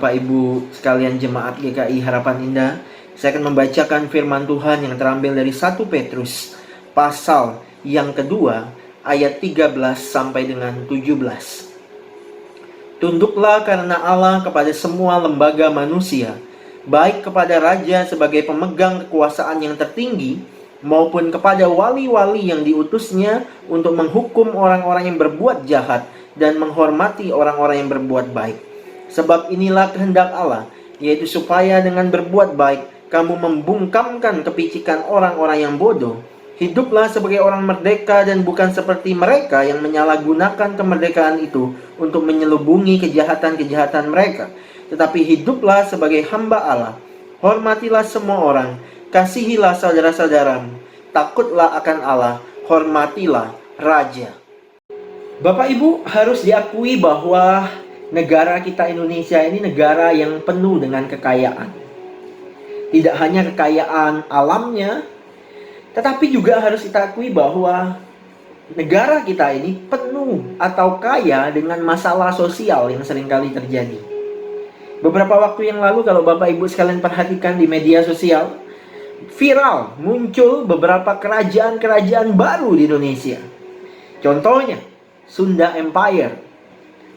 Bapak Ibu sekalian jemaat GKI Harapan Indah. Saya akan membacakan firman Tuhan yang terambil dari 1 Petrus pasal yang kedua ayat 13 sampai dengan 17. Tunduklah karena Allah kepada semua lembaga manusia, baik kepada raja sebagai pemegang kekuasaan yang tertinggi, maupun kepada wali-wali yang diutusnya untuk menghukum orang-orang yang berbuat jahat dan menghormati orang-orang yang berbuat baik. Sebab inilah kehendak Allah, yaitu supaya dengan berbuat baik kamu membungkamkan kepicikan orang-orang yang bodoh. Hiduplah sebagai orang merdeka dan bukan seperti mereka yang menyalahgunakan kemerdekaan itu untuk menyelubungi kejahatan-kejahatan mereka. Tetapi hiduplah sebagai hamba Allah. Hormatilah semua orang, kasihilah saudara-saudaramu, takutlah akan Allah, hormatilah raja. Bapak Ibu, harus diakui bahwa negara kita Indonesia ini negara yang penuh dengan kekayaan. Tidak hanya kekayaan alamnya, tetapi juga harus kita akui bahwa negara kita ini penuh atau kaya dengan masalah sosial yang seringkali terjadi. Beberapa waktu yang lalu, kalau Bapak Ibu sekalian perhatikan di media sosial, viral muncul beberapa kerajaan-kerajaan baru di Indonesia. Contohnya, Sunda Empire,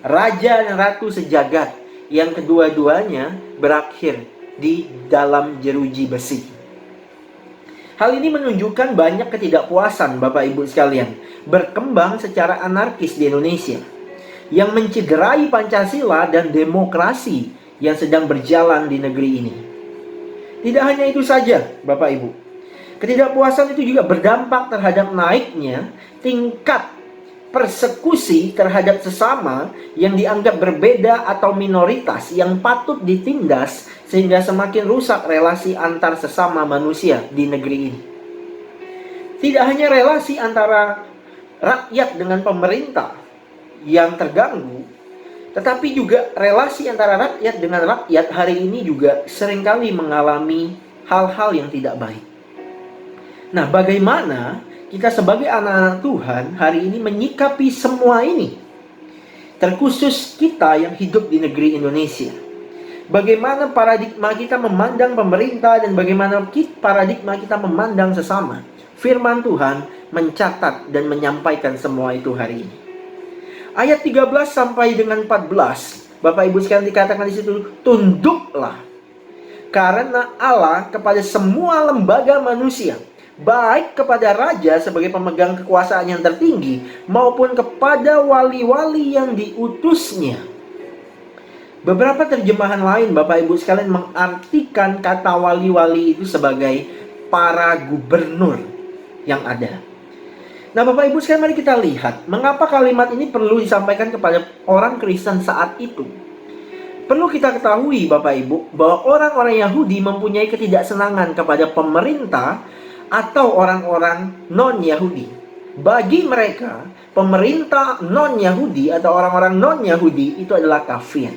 raja dan ratu sejagat yang kedua-duanya berakhir di dalam jeruji besi. Hal ini menunjukkan banyak ketidakpuasan Bapak Ibu sekalian berkembang secara anarkis di Indonesia yang mencederai Pancasila dan demokrasi yang sedang berjalan di negeri ini. Tidak hanya itu saja Bapak Ibu, ketidakpuasan itu juga berdampak terhadap naiknya tingkat persekusi terhadap sesama yang dianggap berbeda atau minoritas yang patut ditindas, sehingga semakin rusak relasi antar sesama manusia di negeri ini. Tidak hanya relasi antara rakyat dengan pemerintah yang terganggu, tetapi juga relasi antara rakyat dengan rakyat hari ini juga seringkali mengalami hal-hal yang tidak baik. Nah, bagaimana kita sebagai anak-anak Tuhan hari ini menyikapi semua ini? Terkhusus kita yang hidup di negeri Indonesia. Bagaimana paradigma kita memandang pemerintah dan bagaimana paradigma kita memandang sesama? Firman Tuhan mencatat dan menyampaikan semua itu hari ini. Ayat 13 sampai dengan 14, Bapak Ibu sekalian, dikatakan di situ, tunduklah karena Allah kepada semua lembaga manusia, baik kepada raja sebagai pemegang kekuasaan yang tertinggi, maupun kepada wali-wali yang diutusnya. Beberapa terjemahan lain Bapak Ibu sekalian mengartikan kata wali-wali itu sebagai para gubernur yang ada. Nah Bapak Ibu sekalian, mari kita lihat mengapa kalimat ini perlu disampaikan kepada orang Kristen saat itu. Perlu kita ketahui Bapak Ibu bahwa orang-orang Yahudi mempunyai ketidaksenangan kepada pemerintah atau orang-orang non-Yahudi. Bagi mereka, pemerintah non-Yahudi atau orang-orang non-Yahudi itu adalah kafir.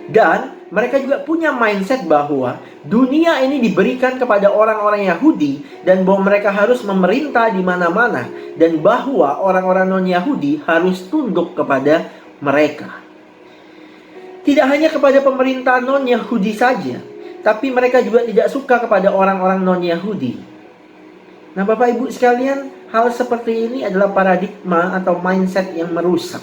Dan mereka juga punya mindset bahwa dunia ini diberikan kepada orang-orang Yahudi dan bahwa mereka harus memerintah di mana-mana, dan bahwa orang-orang non-Yahudi harus tunduk kepada mereka. Tidak hanya kepada pemerintah non-Yahudi saja, tapi mereka juga tidak suka kepada orang-orang non-Yahudi. Nah Bapak Ibu sekalian, hal seperti ini adalah paradigma atau mindset yang merusak.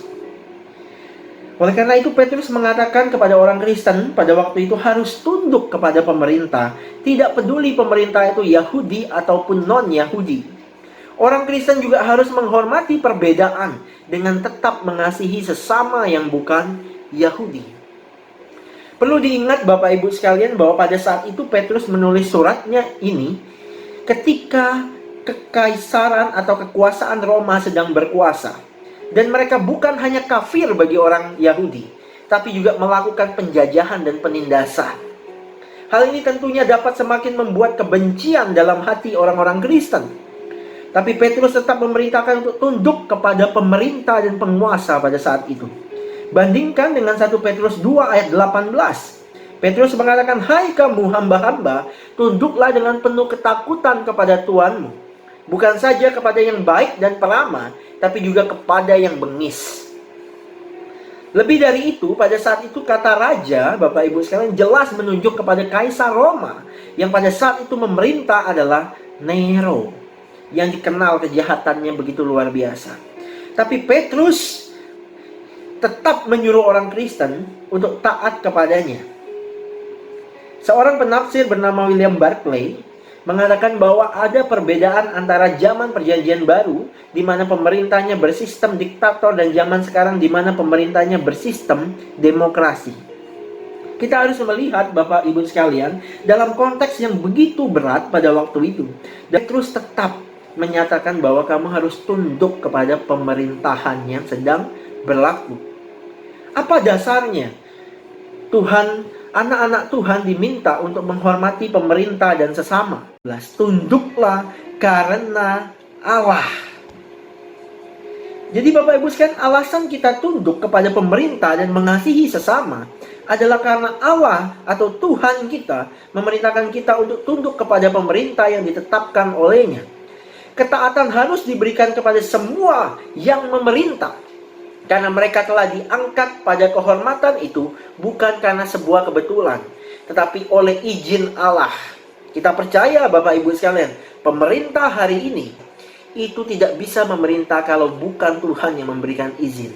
Oleh karena itu Petrus mengatakan kepada orang Kristen pada waktu itu harus tunduk kepada pemerintah. Tidak peduli pemerintah itu Yahudi ataupun non-Yahudi. Orang Kristen juga harus menghormati perbedaan dengan tetap mengasihi sesama yang bukan Yahudi. Perlu diingat Bapak Ibu sekalian bahwa pada saat itu Petrus menulis suratnya ini ketika kekaisaran atau kekuasaan Roma sedang berkuasa. Dan mereka bukan hanya kafir bagi orang Yahudi, tapi juga melakukan penjajahan dan penindasan. Hal ini tentunya dapat semakin membuat kebencian dalam hati orang-orang Kristen. Tapi Petrus tetap memerintahkan untuk tunduk kepada pemerintah dan penguasa pada saat itu. Bandingkan dengan 1 Petrus 2 ayat 18. Petrus mengatakan, hai kamu hamba-hamba, tunduklah dengan penuh ketakutan kepada Tuanmu. Bukan saja kepada yang baik dan peramah, tapi juga kepada yang bengis. Lebih dari itu, pada saat itu kata raja, Bapak Ibu sekalian, jelas menunjuk kepada Kaisar Roma, yang pada saat itu memerintah adalah Nero, yang dikenal kejahatannya begitu luar biasa. Tapi Petrus tetap menyuruh orang Kristen untuk taat kepadanya. Seorang penafsir bernama William Barclay mengatakan bahwa ada perbedaan antara zaman perjanjian baru, di mana pemerintahnya bersistem diktator, dan zaman sekarang di mana pemerintahnya bersistem demokrasi. Kita harus melihat, Bapak Ibu sekalian, dalam konteks yang begitu berat pada waktu itu. Dan terus tetap menyatakan bahwa kamu harus tunduk kepada pemerintahan yang sedang berlaku. Apa dasarnya? Anak-anak Tuhan diminta untuk menghormati pemerintah dan sesama. Tunduklah karena Allah. Jadi Bapak Ibu sekalian, alasan kita tunduk kepada pemerintah dan mengasihi sesama adalah karena Allah atau Tuhan kita memerintahkan kita untuk tunduk kepada pemerintah yang ditetapkan olehnya. Ketaatan harus diberikan kepada semua yang memerintah, karena mereka telah diangkat pada kehormatan itu bukan karena sebuah kebetulan, tetapi oleh izin Allah. Kita percaya Bapak Ibu sekalian, pemerintah hari ini itu tidak bisa memerintah kalau bukan Tuhan yang memberikan izin.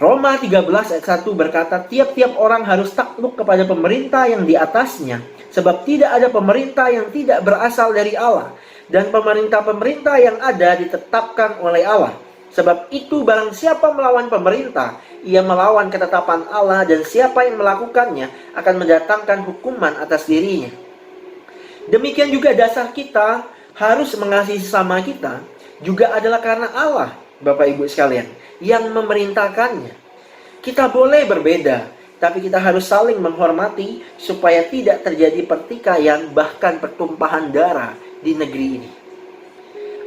Roma 13 ayat 1 berkata, tiap-tiap orang harus takluk kepada pemerintah yang di atasnya, sebab tidak ada pemerintah yang tidak berasal dari Allah, dan pemerintah-pemerintah yang ada ditetapkan oleh Allah. Sebab itu barang siapa melawan pemerintah, ia melawan ketetapan Allah, dan siapa yang melakukannya akan mendatangkan hukuman atas dirinya. Demikian juga dasar kita harus mengasihi sesama kita juga adalah karena Allah, Bapak Ibu sekalian, yang memerintahkannya. Kita boleh berbeda, tapi kita harus saling menghormati supaya tidak terjadi pertikaian bahkan pertumpahan darah di negeri ini.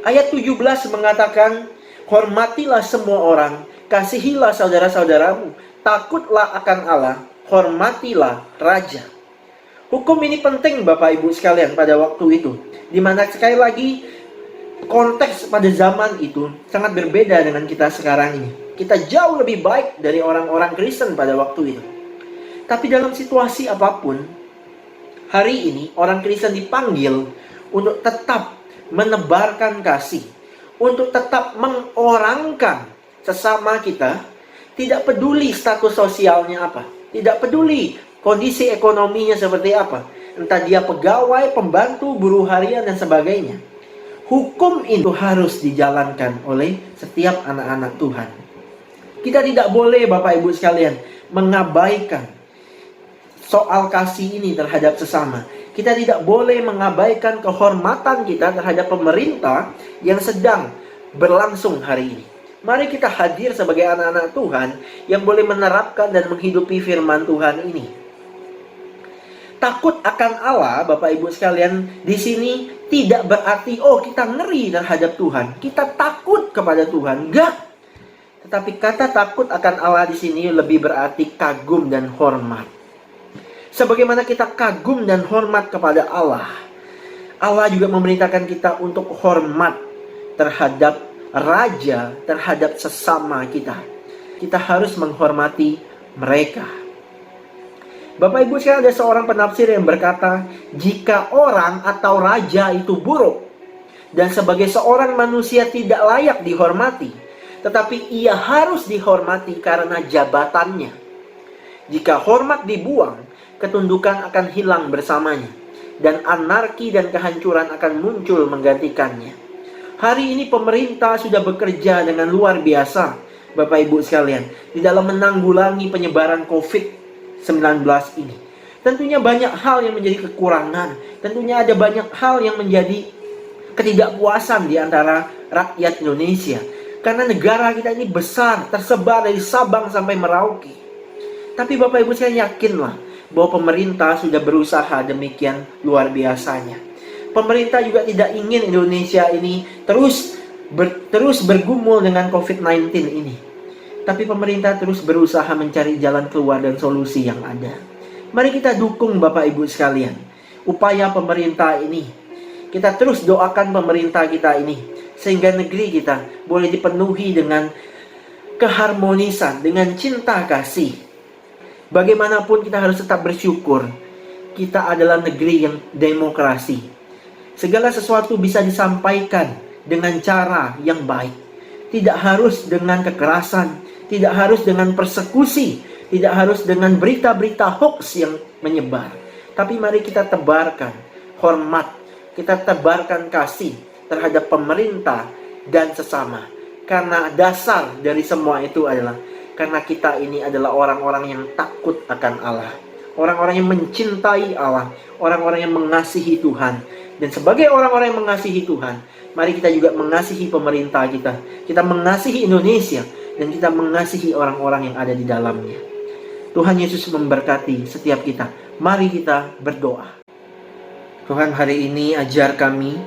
Ayat 17 mengatakan, hormatilah semua orang, kasihilah saudara-saudaramu, takutlah akan Allah, hormatilah raja. Hukum ini penting Bapak Ibu sekalian pada waktu itu, di mana sekali lagi konteks pada zaman itu sangat berbeda dengan kita sekarang ini. Kita jauh lebih baik dari orang-orang Kristen pada waktu itu. Tapi dalam situasi apapun, hari ini orang Kristen dipanggil untuk tetap menebarkan kasih, untuk tetap mengorangkan sesama kita, tidak peduli status sosialnya apa, tidak peduli kondisi ekonominya seperti apa, entah dia pegawai, pembantu, buruh harian, dan sebagainya. Hukum itu harus dijalankan oleh setiap anak-anak Tuhan. Kita tidak boleh Bapak Ibu sekalian mengabaikan soal kasih ini terhadap sesama. Kita tidak boleh mengabaikan kehormatan kita terhadap pemerintah yang sedang berlangsung hari ini. Mari kita hadir sebagai anak-anak Tuhan yang boleh menerapkan dan menghidupi firman Tuhan ini. Takut akan Allah, Bapak Ibu sekalian, di sini tidak berarti kita ngeri terhadap Tuhan, kita takut kepada Tuhan. Enggak. Tetapi kata takut akan Allah di sini lebih berarti kagum dan hormat. Sebagaimana kita kagum dan hormat kepada Allah, Allah juga memerintahkan kita untuk hormat terhadap raja, terhadap sesama kita. Kita harus menghormati mereka. Bapak Ibu sekalian, ada seorang penafsir yang berkata, jika orang atau raja itu buruk dan sebagai seorang manusia tidak layak dihormati, tetapi ia harus dihormati karena jabatannya. Jika hormat dibuang, ketundukan akan hilang bersamanya, dan anarki dan kehancuran akan muncul menggantikannya. Hari ini pemerintah sudah bekerja dengan luar biasa, Bapak Ibu sekalian, di dalam menanggulangi penyebaran COVID-19 ini. Tentunya banyak hal yang menjadi kekurangan, tentunya ada banyak hal yang menjadi ketidakpuasan di antara rakyat Indonesia. Karena negara kita ini besar, tersebar dari Sabang sampai Merauke. Tapi Bapak Ibu saya yakinlah bahwa pemerintah sudah berusaha demikian luar biasanya. Pemerintah juga tidak ingin Indonesia ini terus bergumul dengan COVID-19 ini. Tapi pemerintah terus berusaha mencari jalan keluar dan solusi yang ada. Mari kita dukung Bapak Ibu sekalian upaya pemerintah ini. Kita terus doakan pemerintah kita ini, sehingga negeri kita boleh dipenuhi dengan keharmonisan, dengan cinta kasih. Bagaimanapun kita harus tetap bersyukur. Kita adalah negeri yang demokrasi. Segala sesuatu bisa disampaikan dengan cara yang baik. Tidak harus dengan kekerasan, tidak harus dengan persekusi, tidak harus dengan berita-berita hoax yang menyebar. Tapi mari kita tebarkan hormat, kita tebarkan kasih terhadap pemerintah dan sesama. Karena dasar dari semua itu adalah karena kita ini adalah orang-orang yang takut akan Allah, orang-orang yang mencintai Allah, orang-orang yang mengasihi Tuhan. Dan sebagai orang-orang yang mengasihi Tuhan, mari kita juga mengasihi pemerintah kita. Kita mengasihi Indonesia dan kita mengasihi orang-orang yang ada di dalamnya. Tuhan Yesus memberkati setiap kita. Mari kita berdoa. Tuhan, hari ini ajar kami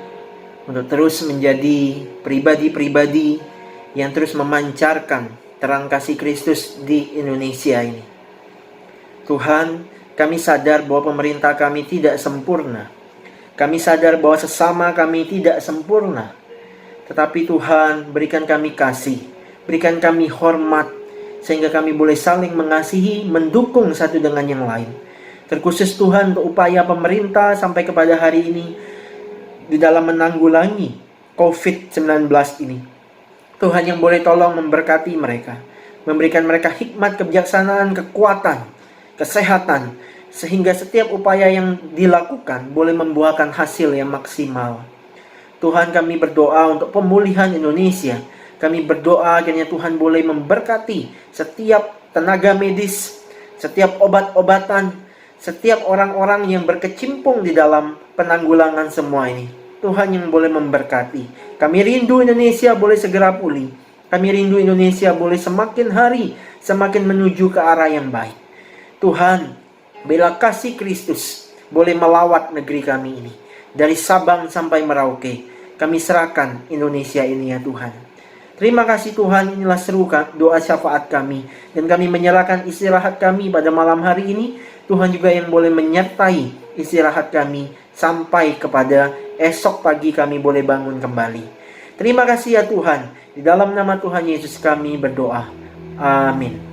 untuk terus menjadi pribadi-pribadi yang terus memancarkan terang kasih Kristus di Indonesia ini. Tuhan, kami sadar bahwa pemerintah kami tidak sempurna. Kami sadar bahwa sesama kami tidak sempurna. Tetapi Tuhan, berikan kami kasih, berikan kami hormat, sehingga kami boleh saling mengasihi, mendukung satu dengan yang lain. Terkhusus Tuhan, untuk upaya pemerintah sampai kepada hari ini di dalam menanggulangi COVID-19 ini. Tuhan yang boleh tolong memberkati mereka, memberikan mereka hikmat, kebijaksanaan, kekuatan, kesehatan, sehingga setiap upaya yang dilakukan boleh membuahkan hasil yang maksimal. Tuhan, kami berdoa untuk pemulihan Indonesia. Kami berdoa akhirnya Tuhan boleh memberkati setiap tenaga medis, setiap obat-obatan, setiap orang-orang yang berkecimpung di dalam penanggulangan semua ini. Tuhan yang boleh memberkati. Kami rindu Indonesia boleh segera pulih. Kami rindu Indonesia boleh semakin hari semakin menuju ke arah yang baik. Tuhan, bila kasih Kristus boleh melawat negeri kami ini, dari Sabang sampai Merauke, kami serahkan Indonesia ini ya Tuhan. Terima kasih Tuhan, inilah seru doa syafaat kami. Dan kami menyerahkan istirahat kami pada malam hari ini. Tuhan juga yang boleh menyertai istirahat kami sampai kepada esok pagi kami boleh bangun kembali. Terima kasih ya Tuhan. Di dalam nama Tuhan Yesus kami berdoa. Amin.